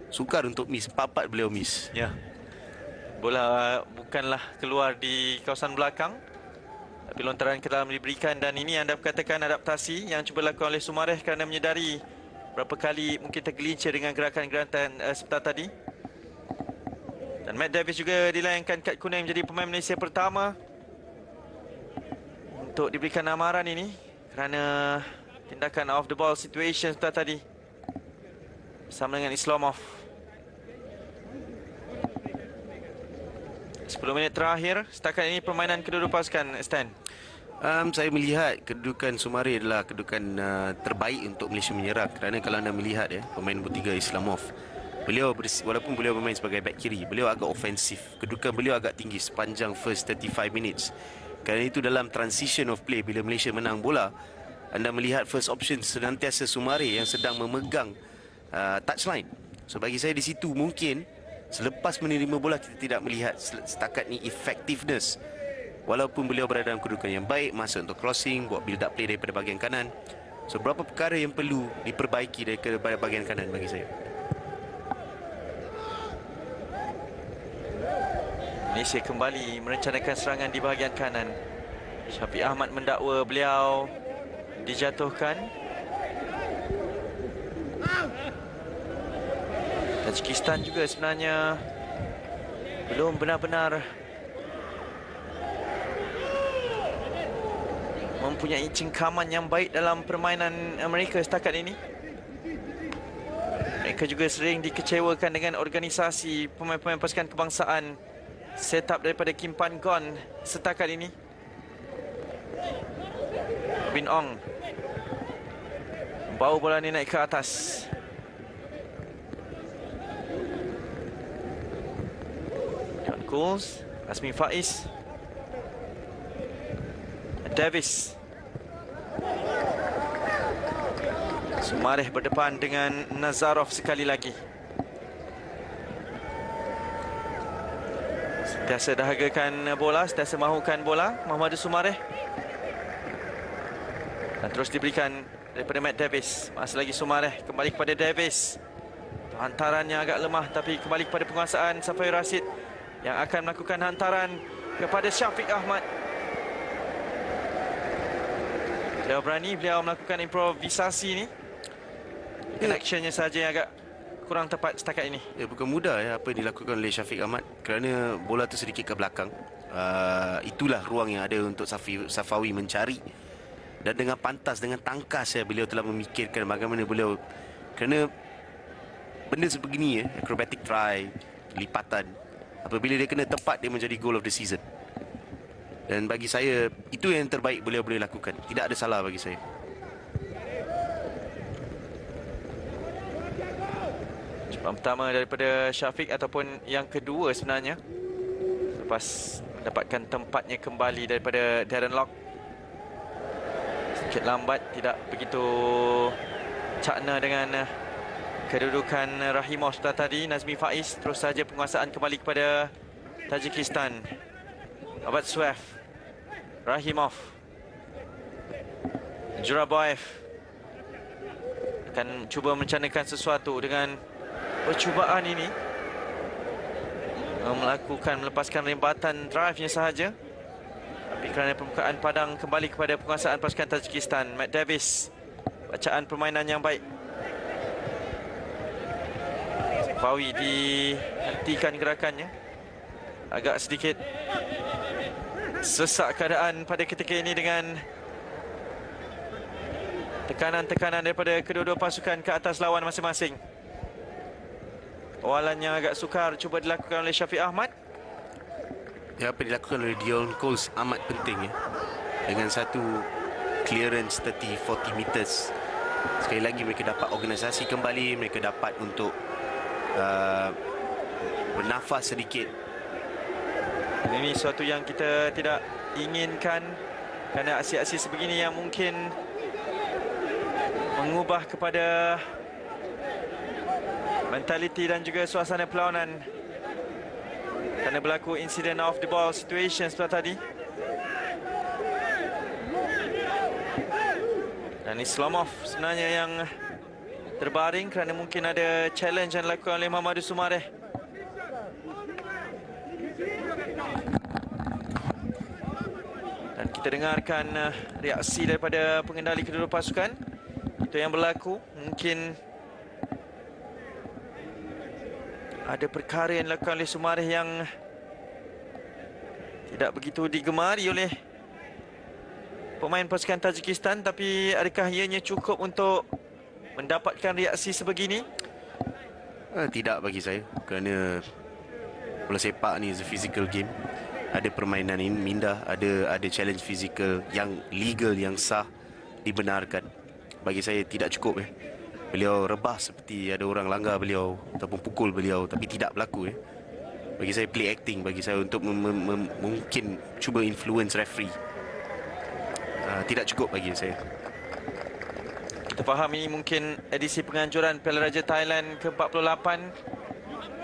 Sukar untuk miss, 4-4 beliau miss. Ya. Bola bukanlah keluar di kawasan belakang, tapi lontaran ke dalam diberikan. Dan ini anda katakan adaptasi yang cuba dilakukan oleh Sumareh kerana menyedari berapa kali mungkin tergelincir dengan gerakan-gerakan sebentar tadi. Dan Matt Davis juga dilayangkan kad kuning menjadi pemain Malaysia pertama untuk diberikan amaran ini kerana tindakan off the ball situation sebentar tadi bersama dengan Islamov. 10 minit terakhir setakat ini permainan kedua-dua pasukan, Stan. Saya melihat kedudukan Sumare adalah kedudukan terbaik untuk Malaysia menyerang. Kerana kalau anda melihat ya, pemain nombor 3 Islamov, beliau walaupun beliau bermain sebagai back kiri, beliau agak ofensif. Kedudukan beliau agak tinggi sepanjang first 35 minutes. Kerana itu dalam transition of play, bila Malaysia menang bola, anda melihat first option senantiasa Sumare yang sedang memegang touchline. So bagi saya di situ mungkin selepas menerima bola kita tidak melihat setakat ni effectiveness. Walaupun beliau berada dalam kedudukan yang baik, masuk untuk crossing, buat build up play daripada bahagian kanan. So berapa perkara yang perlu diperbaiki daripada bahagian kanan bagi saya. Malaysia kembali merencanakan serangan di bahagian kanan. Syafiq Ahmad mendakwa beliau dijatuhkan. Tajikistan juga sebenarnya belum benar-benar mempunyai cengkaman yang baik dalam permainan mereka setakat ini. Mereka juga sering dikecewakan dengan organisasi pemain-pemain pasukan kebangsaan setup daripada Kim Pan Gon setakat ini. Bin Ong bawa bola ni naik ke atas. John Cools, Azmi Faiz, Davis. Sumareh berdepan dengan Nazarov sekali lagi. Sentiasa dahagakan bola, sentiasa mahukan bola Muhammad Sumareh. Dan terus diberikan daripada Matt Davis. Masih lagi Sumareh, kembali kepada Davis. Hantarannya agak lemah, tapi kembali kepada penguasaan Safawi Rashid yang akan melakukan hantaran kepada Syafiq Ahmad. Beliau berani, beliau melakukan improvisasi ni. Connectionnya saja yang agak kurang tepat setakat ini. Ya, bukan mudah ya apa yang dilakukan oleh Syafiq Ahmad kerana bola tu sedikit ke belakang. Itulah ruang yang ada untuk Safawi mencari. Dan dengan pantas, dengan tangkas ya, beliau telah memikirkan bagaimana beliau, kerana benda sebegini ya, acrobatic try, lipatan, apabila dia kena tepat, dia menjadi goal of the season. Dan bagi saya, itu yang terbaik beliau boleh lakukan. Tidak ada salah bagi saya. Cepat pertama daripada Syafiq, ataupun yang kedua sebenarnya, lepas mendapatkan tempatnya kembali daripada Darren Lock. Sedikit lambat, tidak begitu cakna dengan kedudukan Rahimov setelah tadi. Nazmi Faiz, terus saja penguasaan kembali kepada Tajikistan. Abad Suef, Rahimov, Jurabaev akan cuba mencanakan sesuatu dengan percubaan ini, melepaskan rembatan drive-nya sahaja. Tapi kerana permukaan padang kembali kepada penguasaan pasukan Tajikistan. Matt Davis, bacaan permainan yang baik. Fawi dihentikan gerakannya. Agak sedikit sesak keadaan pada ketika ini dengan tekanan-tekanan daripada kedua-dua pasukan ke atas lawan masing-masing. Awalan yang agak sukar cuba dilakukan oleh Syafiq Ahmad. Ya, apa yang dilakukan oleh Dion Coles amat penting ya. Dengan satu clearance 30-40 meters. Sekali lagi mereka dapat organisasi kembali, mereka dapat untuk bernafas sedikit. Ini suatu yang kita tidak inginkan, kerana aksi-aksi sebegini yang mungkin mengubah kepada mentaliti dan juga suasana perlawanan. Kerana berlaku insiden off the ball situation setelah tadi. Dan Islamov sebenarnya yang terbaring kerana mungkin ada challenge yang dilakukan oleh Muhammad Sumareh. Dan kita dengarkan reaksi daripada pengendali kedua pasukan. Itu yang berlaku. Mungkin ada perkara yang dilakukan oleh Sumareh yang tidak begitu digemari oleh pemain pasukan Tajikistan. Tapi adakah ianya cukup untuk mendapatkan reaksi sebegini? Tidak bagi saya. Kerana bola sepak ni is a physical game. Ada permainan ini minda, ada challenge fizikal yang legal, yang sah, dibenarkan. Bagi saya tidak cukup ya. Beliau rebah seperti ada orang langgar beliau ataupun pukul beliau, tapi tidak berlaku ya. Bagi saya play acting, bagi saya untuk mungkin cuba influence referee. Tidak cukup bagi saya. Kita faham ini mungkin edisi penganjuran Piala Raja Thailand ke-48.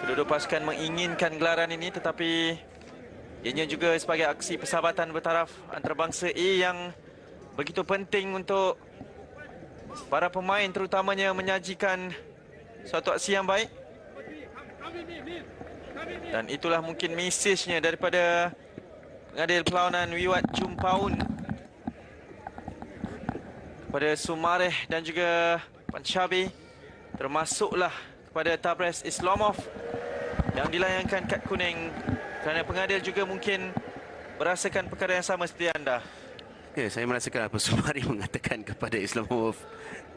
Kedua-dua pasukan menginginkan gelaran ini, tetapi ianya juga sebagai aksi persahabatan bertaraf antarabangsa yang begitu penting untuk para pemain terutamanya menyajikan suatu aksi yang baik. Dan itulah mungkin mesejnya daripada pengadil perlawanan Wiwat Jumpaun kepada Sumareh dan juga Panshabi, termasuklah kepada Tabrez Islamov yang dilayangkan kad kuning. Kerana pengadil juga mungkin merasakan perkara yang sama seperti anda. Ya, saya merasakan apa Sumareh mengatakan kepada Islamov,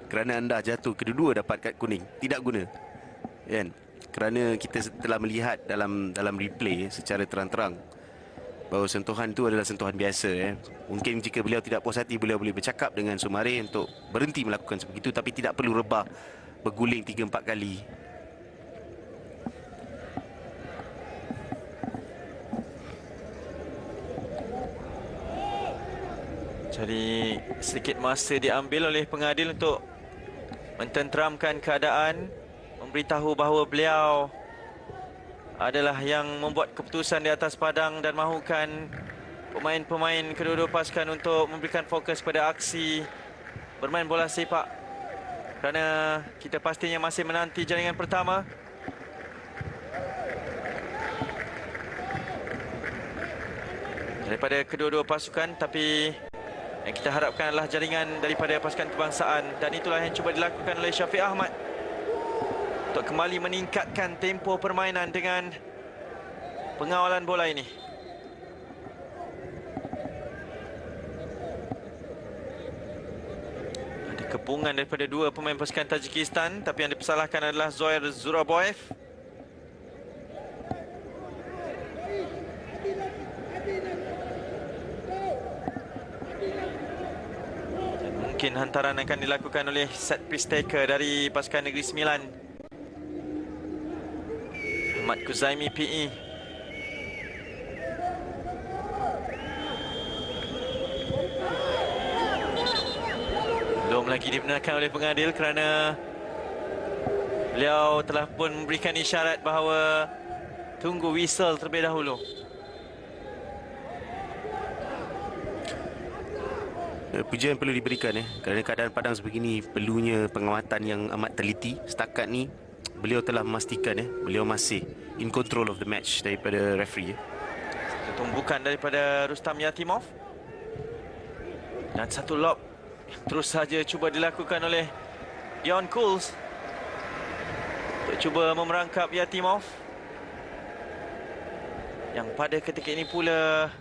kerana anda jatuh, kedua-dua dapat kad kuning, tidak guna. Kan? Kerana kita telah melihat dalam replay secara terang-terang bahawa sentuhan itu adalah sentuhan biasa. Mungkin jika beliau tidak puas hati, beliau boleh bercakap dengan Sumareh untuk berhenti melakukan sebegitu, tapi tidak perlu rebah berguling 3-4 kali. Jadi sedikit masa diambil oleh pengadil untuk mententeramkan keadaan, memberitahu bahawa beliau adalah yang membuat keputusan di atas padang dan mahukan pemain-pemain kedua-dua pasukan untuk memberikan fokus pada aksi bermain bola sepak, kerana kita pastinya masih menanti jaringan pertama. Daripada kedua-dua pasukan, tapi yang kita harapkan adalah jaringan daripada pasukan kebangsaan, dan itulah yang cuba dilakukan oleh Syafiq Ahmad untuk kembali meningkatkan tempo permainan dengan pengawalan bola ini. Ada kepungan daripada dua pemain pasukan Tajikistan, tapi yang dipersalahkan adalah Zohair Zuraboyev. Mungkin hantaran akan dilakukan oleh set piece taker dari pasukan Negeri Sembilan, Ahmad Kuzaimi PE. Belum lagi dibenarkan oleh pengadil kerana beliau telah pun memberikan isyarat bahawa tunggu whistle terlebih dahulu. Pujian perlu diberikan kerana keadaan padang sebegini perlunya pengamatan yang amat teliti. Setakat ni beliau telah memastikan beliau masih in control of the match daripada referee. Tumbukan daripada Rustam Yatimov, dan satu lob terus saja cuba dilakukan oleh Dion Cools untuk cuba memerangkap Yatimov, yang pada ketika ini pula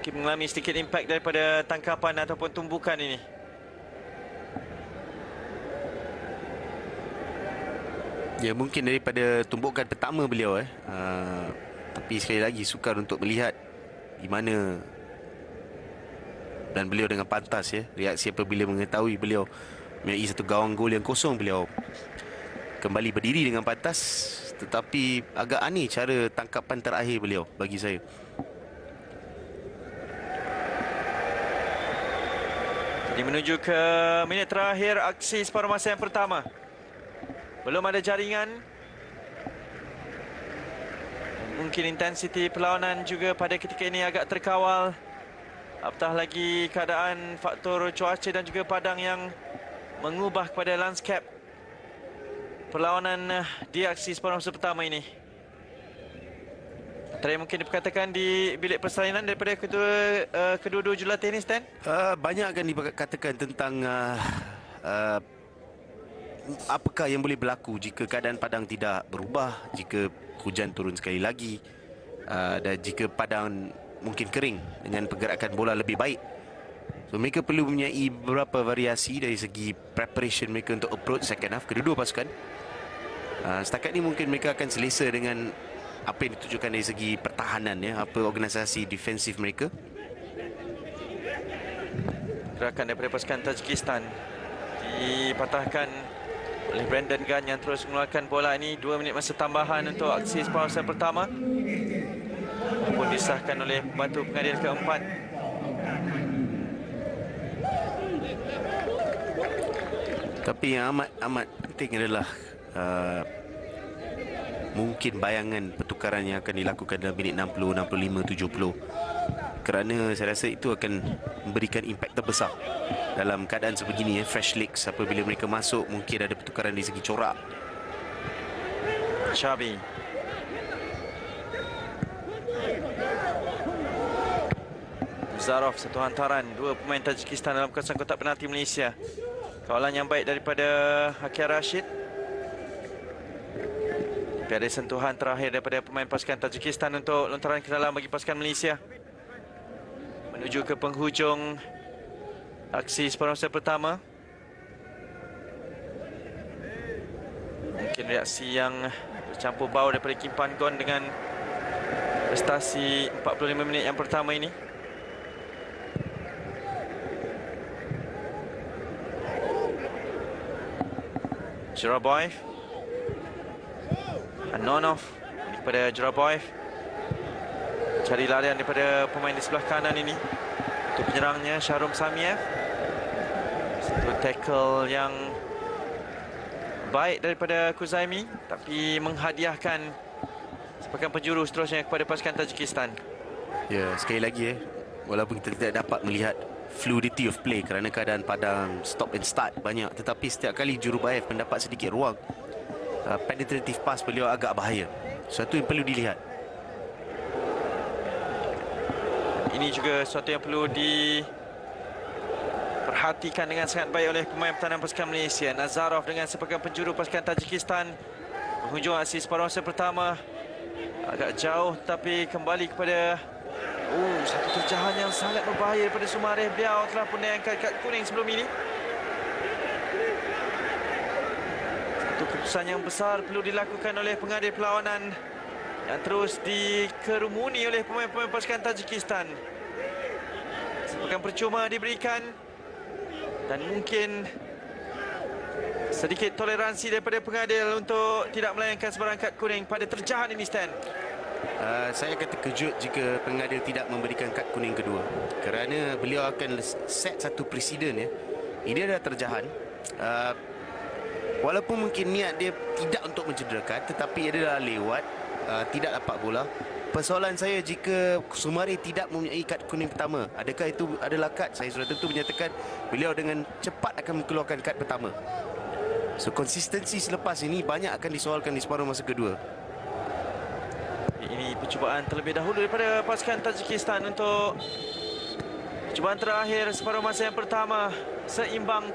mungkin mengalami sedikit impak daripada tangkapan ataupun tumbukan ini. Ya, mungkin daripada tumbukan pertama beliau tapi sekali lagi sukar untuk melihat di mana, dan beliau dengan pantas reaksi apabila mengetahui beliau mempunyai satu gawang gol yang kosong. Beliau kembali berdiri dengan pantas, tetapi agak aneh cara tangkapan terakhir beliau bagi saya. Jadi menuju ke minit terakhir aksi separuh masa yang pertama. Belum ada jaringan. Mungkin intensiti perlawanan juga pada ketika ini agak terkawal. Apatah lagi keadaan faktor cuaca dan juga padang yang mengubah kepada landscape perlawanan di aksi separuh masa pertama ini. Antara yang mungkin diperkatakan di bilik persalinan daripada kedua-dua jurulatih ini, Stan? Banyak akan dikatakan tentang apakah yang boleh berlaku jika keadaan padang tidak berubah, jika hujan turun sekali lagi, dan jika padang mungkin kering dengan pergerakan bola lebih baik. So mereka perlu mempunyai beberapa variasi dari segi preparation mereka untuk approach second half kedua-dua pasukan. Setakat ni mungkin mereka akan selesa dengan apa yang ditujukan dari segi pertahanan, apa organisasi defensif mereka. Gerakan daripada pasukan Tajikistan dipatahkan oleh Brandon Gunn yang terus mengeluarkan bola ini. 2 minit masa tambahan untuk aksi separuh masa pertama, pun disahkan oleh pembantu pengadil keempat. Tapi yang amat penting adalah mungkin bayangan pertukaran yang akan dilakukan dalam minit 60, 65, 70. Kerana saya rasa itu akan memberikan impak terbesar dalam keadaan sebegini, fresh legs. Apabila mereka masuk, mungkin ada pertukaran dari segi corak. Shabi. Zarov, satu hantaran. Dua pemain Tajikistan dalam kawasan kotak penalti Malaysia. Kawalan yang baik daripada Hakia Rashid. Tapi ada sentuhan terakhir daripada pemain pasukan Tajikistan untuk lontaran ke dalam bagi pasukan Malaysia. Menuju ke penghujung aksi separuh masa pertama. Mungkin reaksi yang bercampur bau daripada Kim Pan Gon dengan prestasi 45 minit yang pertama ini. Juraboyev, Anonov daripada Juraboyev. Cari larian daripada pemain di sebelah kanan ini. Untuk penyerangnya Sharum Samiev. Satu tackle yang baik daripada Kuzaimi, tapi menghadiahkan sepakan penjuru seterusnya kepada pasukan Tajikistan. Ya, sekali lagi walaupun kita tidak dapat melihat fluidity of play kerana keadaan padang stop and start banyak, tetapi setiap kali Jurubayev mendapat sedikit ruang, penetrative pass beliau agak bahaya. Sesuatu yang perlu dilihat. Ini juga sesuatu yang perlu diperhatikan dengan sangat baik oleh pemain pertahanan pasukan Malaysia. Nazarov dengan sepakan penjuru pasukan Tajikistan menghujung aksi separuh masa pertama. Agak jauh tapi kembali kepada satu terjahan yang sangat berbahaya daripada Sumareh. Beliau telah pun diangkat kad kuning sebelum ini. Satu keputusan yang besar perlu dilakukan oleh pengadil perlawanan yang terus dikerumuni oleh pemain-pemain pasukan Tajikistan. Sepakan percuma diberikan dan mungkin sedikit toleransi daripada pengadil untuk tidak melayangkan sebarang kad kuning pada terjahan ini, Stan. Saya akan terkejut jika pengadil tidak memberikan kad kuning kedua, kerana beliau akan set satu presiden. Ini adalah terjahan. Walaupun mungkin niat dia tidak untuk mencederakan, tetapi dia adalah lewat, tidak dapat bola. Persoalan saya, jika Sumareh tidak mempunyai kad kuning pertama, adakah itu adalah kad? Saya sudah tentu menyatakan beliau dengan cepat akan mengeluarkan kad pertama. So konsistensi selepas ini banyak akan disoalkan di separuh masa kedua. Ini percubaan terlebih dahulu daripada pasukan Tajikistan untuk percubaan terakhir separuh masa yang pertama, seimbang.